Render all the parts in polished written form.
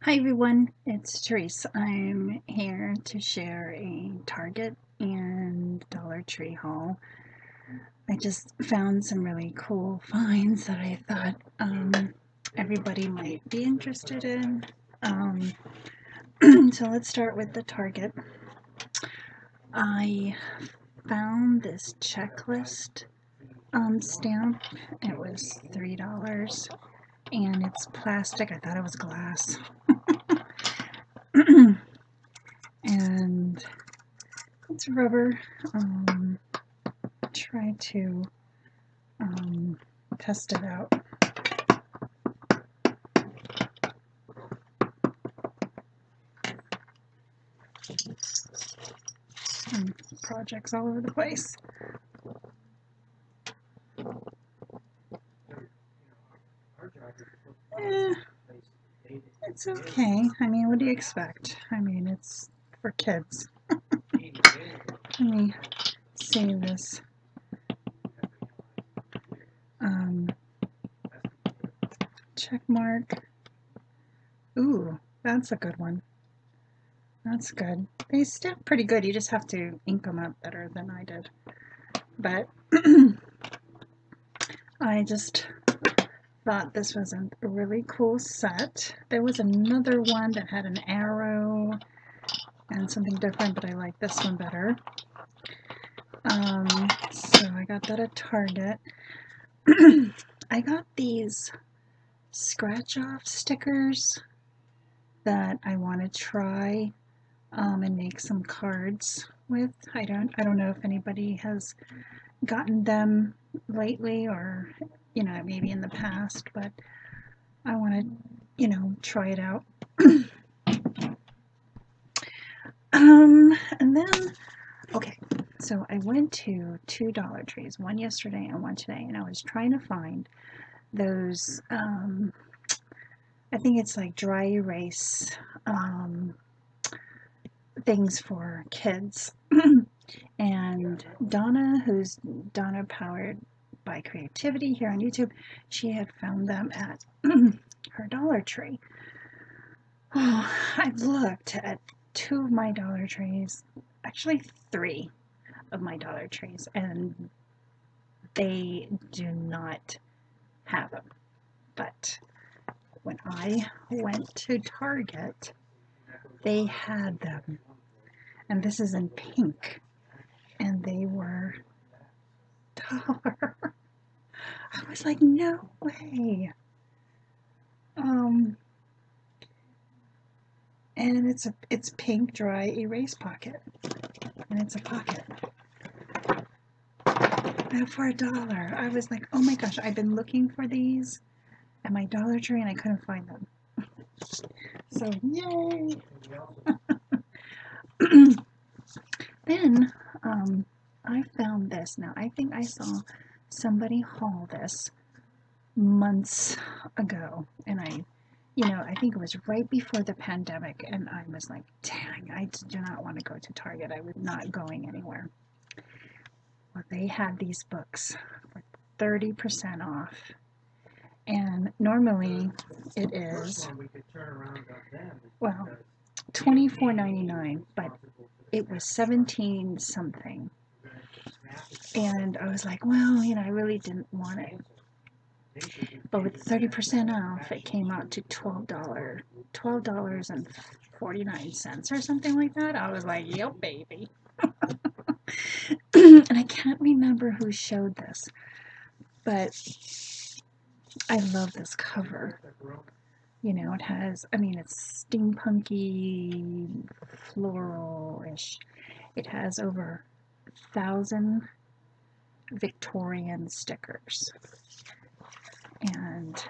Hi everyone, it's Tereese. I'm here to share a Target and Dollar Tree haul. I just found some really cool finds that I thought everybody might be interested in. Um, so let's start with the Target. I found this checklist stamp. It was $3 and it's plastic. I thought it was glass. And it's rubber. Try to test it out. Projects all over the place. It's okay. I mean, what do you expect? I mean, it's for kids. Let me see this. Check mark. Ooh, that's a good one. That's good. They stamp pretty good. You just have to ink them up better than I did. But I just thought this was a really cool set. There was another one that had an arrow and something different, but I like this one better. So I got that at Target. I got these scratch off stickers that I want to try and make some cards with. I don't know if anybody has gotten them lately or maybe in the past, but I want to try it out. And then okay, so I went to two Dollar Trees, one yesterday and one today, and I was trying to find those I think it's like dry erase things for kids. And Donna, who's Donna Powered by Creativity here on YouTube, she had found them at her Dollar Tree. Oh, I've looked at two of my Dollar Trees, actually three of my Dollar Trees, and they do not have them. But when I went to Target, they had them. And this is in pink. And they were $1. I was like, no way. And it's pink dry erase pocket. And it's a pocket. And for $1. I was like, oh my gosh, I've been looking for these at my Dollar Tree and I couldn't find them. So yay. Then I found this. Now I think I saw somebody haul this months ago, and I think it was right before the pandemic, and I was like, dang, I do not want to go to Target. I was not going anywhere. Well, they had these books for 30% off, and normally it is, well, $24.99, but it was 17 something. And I was like, well, I really didn't want it. But with 30% off, it came out to $12.49 or something like that. I was like, yo, baby. And I can't remember who showed this, but I love this cover. It has, it's steampunky, floral-ish. It has over 1,000 Victorian stickers. And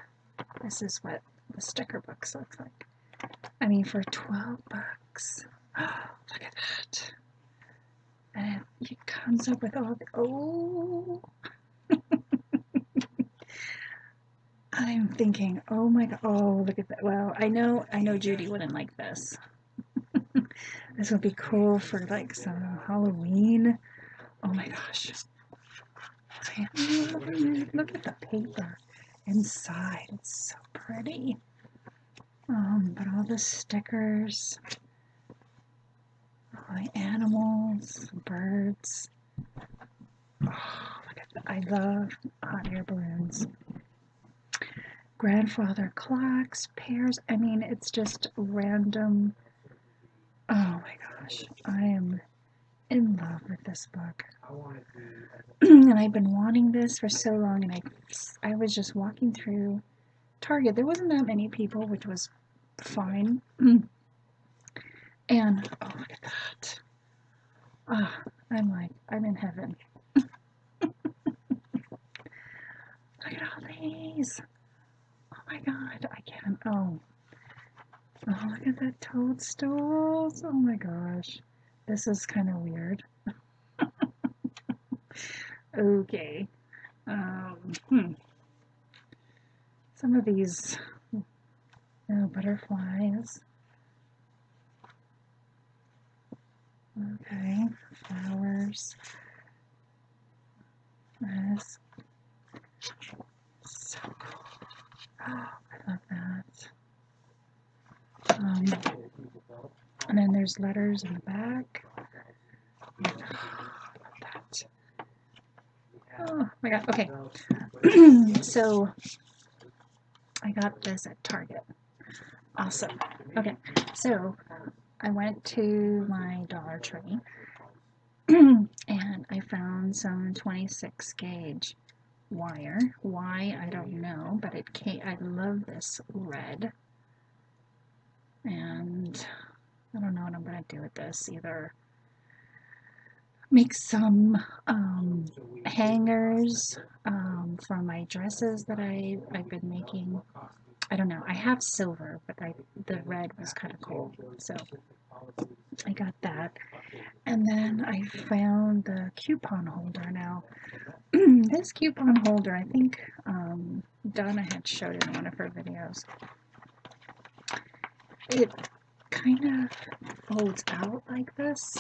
this is what the sticker books look like. I mean, for $12. Oh, look at that. And it comes up with all the, oh. I'm thinking, oh my god, oh, look at that. Well, I know Judy wouldn't like this. This would be cool for like some Halloween. Oh my gosh. Look at the paper inside. It's so pretty. But all the stickers, all the animals, birds. Oh, look at that. I love hot air balloons. Grandfather clocks, pears. I mean, it's just random. Oh my gosh, I am in love with this book. And I've been wanting this for so long, and I was just walking through Target. There wasn't that many people, which was fine. And oh, look at that. Ah, I'm like, I'm in heaven. Look at all these. Oh my god, I can't. Oh, look at the toadstools. Oh my gosh. This is kind of weird. Okay. Some of these butterflies. Okay, flowers. This. So cool. Oh, I love that. And then there's letters in the back. That. Oh my god. Okay. So I got this at Target. Awesome. Okay. So I went to my Dollar Tree and I found some 26 gauge wire. Why, I don't know, but it came. I love this red. And I don't know what I'm going to do with this. Either make some hangers for my dresses that I've been making. I don't know. I have silver, but the red was kind of cool. So I got that. And then I found the coupon holder. Now, this coupon holder, I think Donna had showed it in one of her videos. It kind of folds out like this,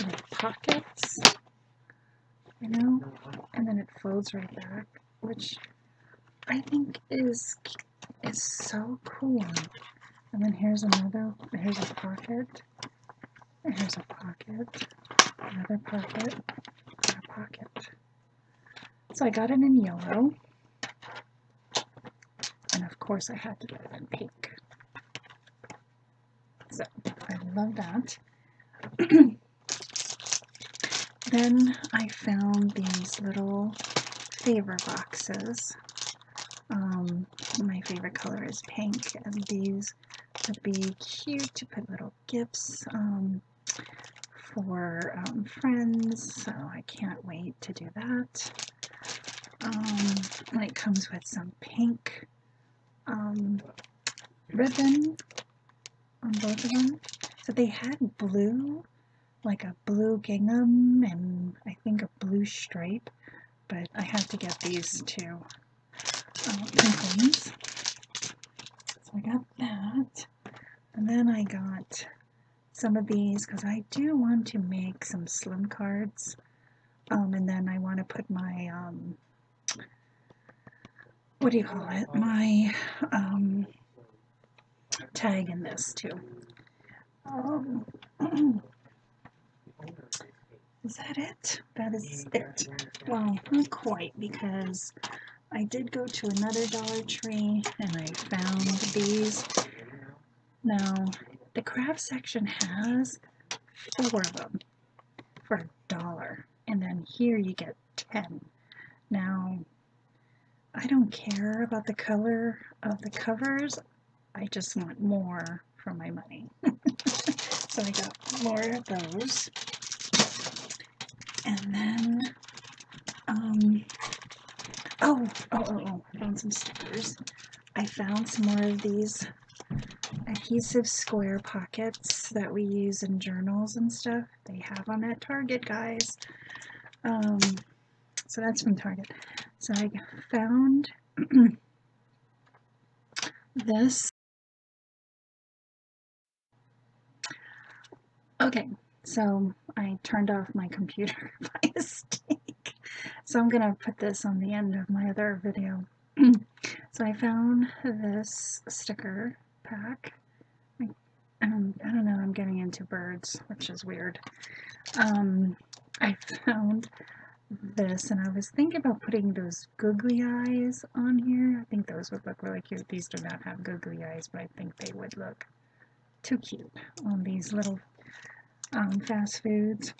with pockets, you know, and then it folds right back, which I think is so cool. And then here's a pocket, and here's a pocket, another pocket, and a pocket. So I got it in yellow, and of course I had to get it in pink. So I love that. Then I found these little favor boxes. My favorite color is pink, and these would be cute to put little gifts for friends, so I can't wait to do that. And it comes with some pink ribbon on both of them. So they had blue, like a blue gingham and I think a blue stripe, but I had to get these two pink ones. So I got that, and then I got some of these because I do want to make some slim cards, and then I want to put my what do you call it, my tag in this too. Is that it? That is it. Well, not quite, because I did go to another Dollar Tree and I found these. Now, the craft section has 4 of them for $1, and then here you get 10. Now, I don't care about the color of the covers, I just want more for my money. So I got more of those. And then, I found some stickers. I found some more of these adhesive square pockets that we use in journals and stuff. They have them at Target, guys. So that's from Target. So I found this. Okay, so I turned off my computer by mistake. So I'm gonna put this on the end of my other video. So I found this sticker pack. I don't know, I'm getting into birds, which is weird. I found this, and I was thinking about putting those googly eyes on here. I think those would look really cute. These do not have googly eyes, but I think they would look too cute on these little fast foods.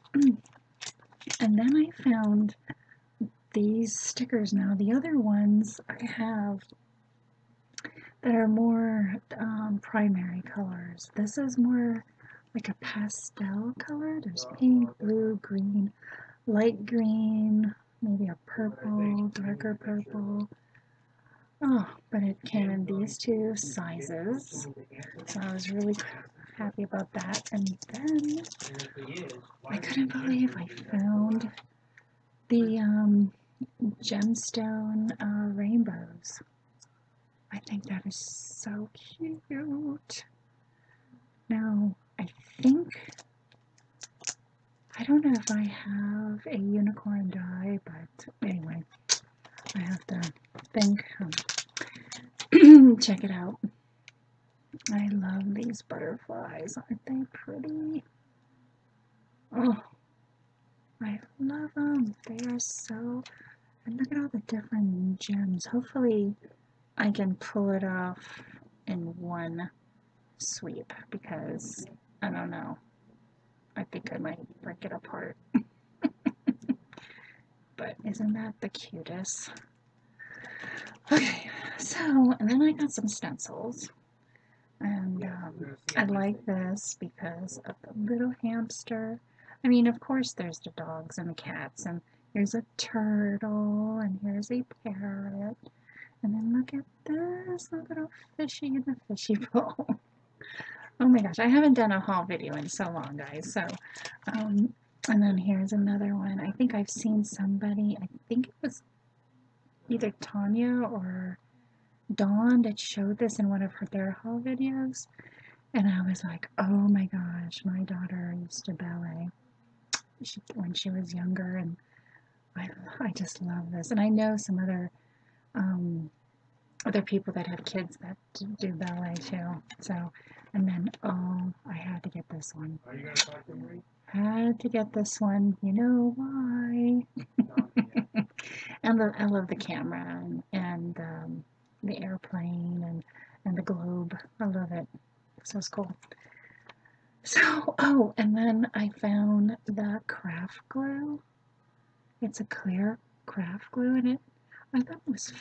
And then I found these stickers. Now the other ones I have that are more primary colors. This is more like a pastel color. There's pink, blue, green, light green, maybe a purple, darker purple. Oh, but it came in these two sizes, so I was really happy about that. And then I couldn't believe I found the gemstone rainbows. I think that is so cute. Now, I don't know if I have a unicorn die, but anyway, I have to think, check it out. I love these butterflies. Aren't they pretty? Oh, I love them. They are so, and look at all the different gems. Hopefully I can pull it off in one sweep, because I don't know. I think I might break it apart. But isn't that the cutest? Okay, so, and then I got some stencils. And I like this because of the little hamster. I mean, of course, there's the dogs and the cats, and here's a turtle, and here's a parrot. And then look at this little fishy in the fishy bowl. Oh my gosh, I haven't done a haul video in so long, guys. So, and then here's another one. I think I've seen somebody, I think it was either Tanya or Dawn that showed this in one of their haul videos. And I was like, oh my gosh, my daughter used to ballet when she was younger, and I just love this. And I know some other people that have kids that do ballet too. So, and then, oh, I had to get this one. Are you gonna talk to me? Had to get this one. You know why? And I love the camera and the airplane and the globe. I love it. So it's cool. So, oh, and then I found the craft glue. It's a clear craft glue in it. I thought it was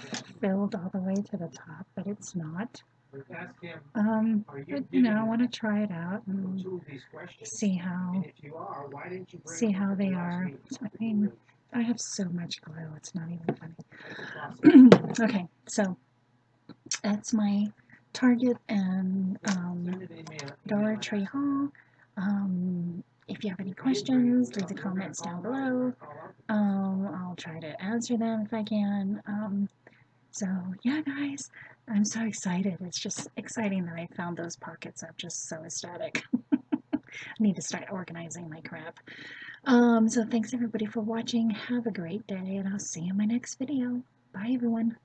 filled all the way to the top, but it's not. But you know, I want to try it out and see how they are. I mean, I have so much glue, it's not even funny. Okay, so that's my Target and Dollar Tree haul. If you have any questions, leave the comments down below. I'll try to answer them if I can. So yeah, guys, I'm so excited. It's just exciting that I found those pockets. I'm just so ecstatic. I need to start organizing my crap. So thanks everybody for watching. Have a great day, and I'll see you in my next video. Bye, everyone.